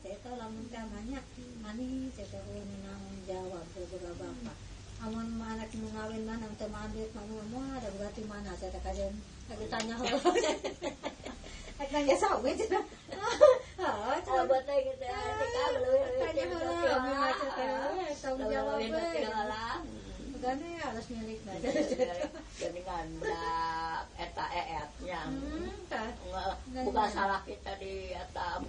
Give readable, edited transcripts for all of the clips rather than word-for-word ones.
eta lamun teh banyak manis eta nang jawab beberapa bapak amun anak nu ngawin mah nang teh mandit mah ada berarti mana saya teh kajen lagi tanya nanya sawit cenah buat teh gitu teh tanya heula tanggung jawab gane harus milik dengan eta nya bukan salah kita di eta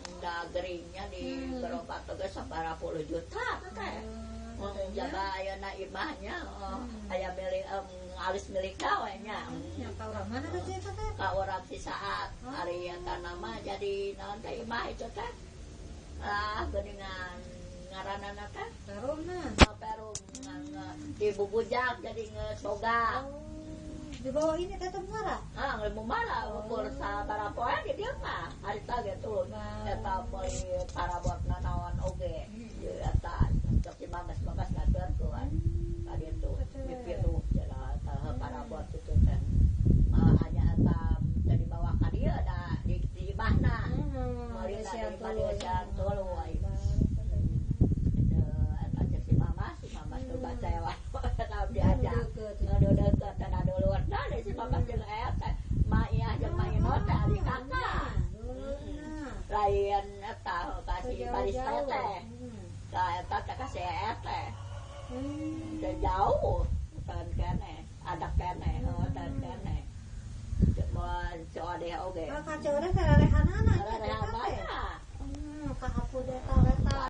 geringnya di berobat geus sabaraha puluh juta teh jaga ayeuna imahnya aya milik alis milik we nya ka urang mana teh eta teh ka urang si Saat ari eta nama jadi naon teh imah itu teh geuningan ngaranana teh Perum di Bubujak jadi ngesoga di bawah ini teh Muara ngelemu mara ukur sabaraha poe di dieu mah harita gitu eta poe parabotna naon oge eta cok si mamas ngaturkeun ka ditu dipiru jalan parabot itu teh hanya eta dari bawah ka dieu da di imahna mari dari Malaysia tuluy baca eta diajak ngedeukeut teh duluan dari si bapak jeung eta Maya jeung Mainot teh adik kakak lain eta kasih barista teh ka eta teh kasih teh jauh kan kene ada kene dan kene coba deh oge ka coba teh lelehanana lelehanana ka hapu deh